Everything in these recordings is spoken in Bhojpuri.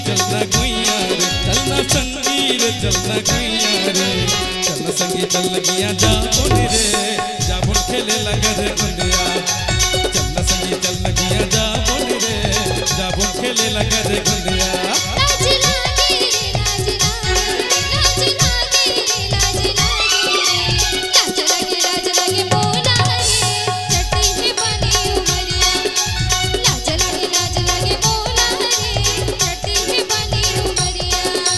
चलना गुइया रे चलना संगी रे चलना गुइया रे चलना संगी चल लगिया जा बोने रे जा बोल खेले लगा रे गुंडिया चलना संगी चल लगिया जा बोने रे जा बोल खेले लगा रे गुंडिया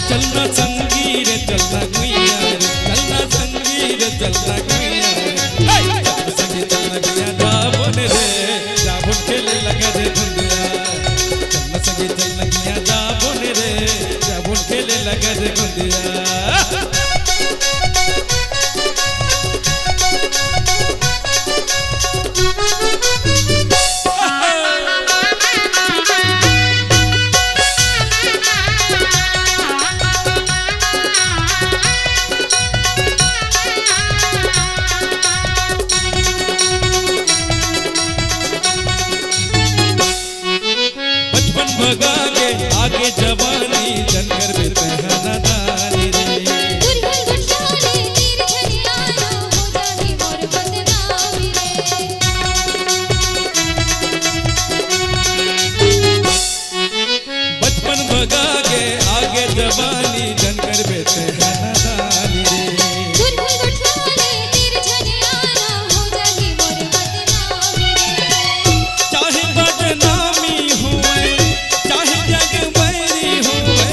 चलना संगी रे चलना गुइया रे चलना संगी रे चलना गुइया रे चलना संगी चलना गुइया जा बोने रे जा बोल खेले लगा रे गुंडिया चलना संगी चलना गुइया जा बोने रे जा बोल खेले लगा रे गुंडिया भगा के आगे जवानी जनकर भी पहना दानी रे दुर्गन गुठाले तीर झरियाना हो जाही मोर बदनामी रे बचपन भगा के आगे जवानी जनकर भी पहना दानी रे दुर्गन गुठाले तीर झरियाना हो जाही मोर बदनामी रे चाहे बदनामी हुए चाहे जग बैरी हुए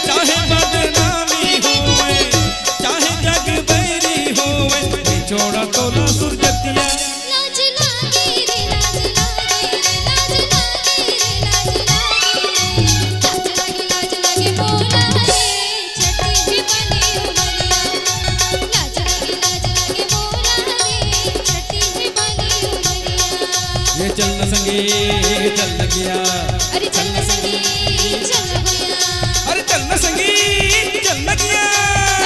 चाहे बदनामी हुए चाहे जग बैरी हुए छोड़ा तोला सुरजतिया लाज लागे रे लाज लागे रे लाज लागे रे लाज लागे बोला रे छठी भी बनी उमरिया लाज लागे बोला रे छठी भी बनी उमरिया ये चलना संगी चल गया अरे चलना संगी चल गया अरे चलना संगी चलना गया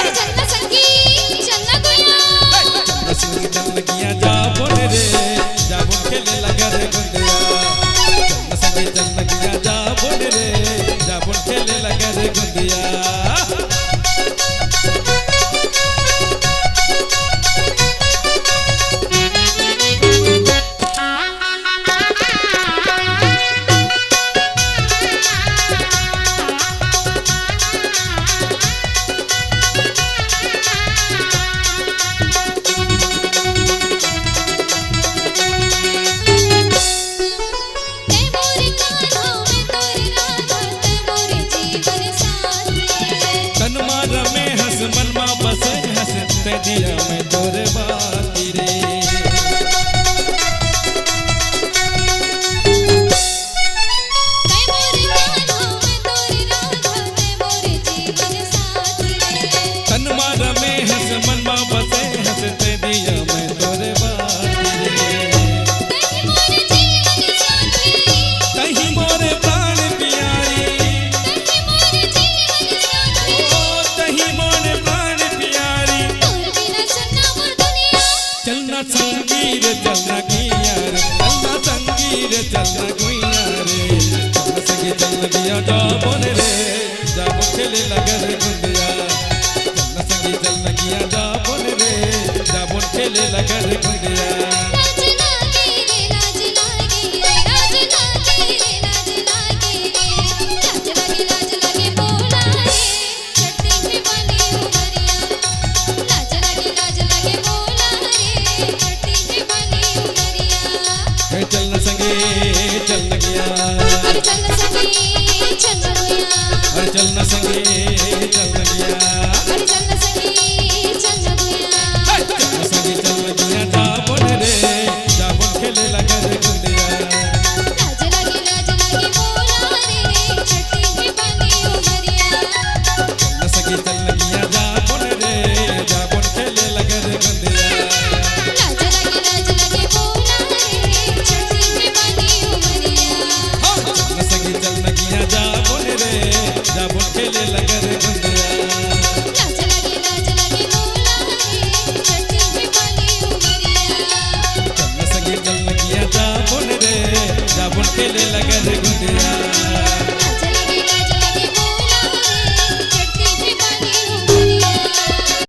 अरे चलना संगी चलना गया चलना संगी चलना गया जा बोले रे जा बोल खेले लगा रे गुंडिया चलना संगी चलना गया जा बोले रे जा बोल खेले लगा रे गुंडिया ते मोरे कान्हा में तोरे राधा ते मोरे जीवन साथी तन मार में हंस मन मा बसे हंसते दिया में तोरे बाती रे ते मोरे कान्हा में तोरे राधा ते मोरे जीवन साथी तन मार में हंस मन मा बसे हंसते दिया में तोरे बाती रे ते मोरे जीवन साथी कहीं मोरे प्राण प्यारी ते मोरे जीवन साथी ओ कहीं मोरे प्राण प्यारी तोर बिना सन्ना मोर दुनिया चलना संगी रे चलना गुइया रे चलना संगी रे चलना गुइया रे चलना संगी चलना गया जा बोने रे जा बोल खेले लगा रे गुंडिया चलना संगी चलना गया जा बोने रे जा बोल खेले लगा रे गुंडिया लाज लागे रे लाज लागे रे लाज लागे रे लाज लागे रे लाज लागे बोला रे छठी भी बनी उमरिया लाज लागे बोला रे छठी भी बनी उमरिया चलना संगी चलना गया अरे चलना संगी चल गया अरे चलना संगी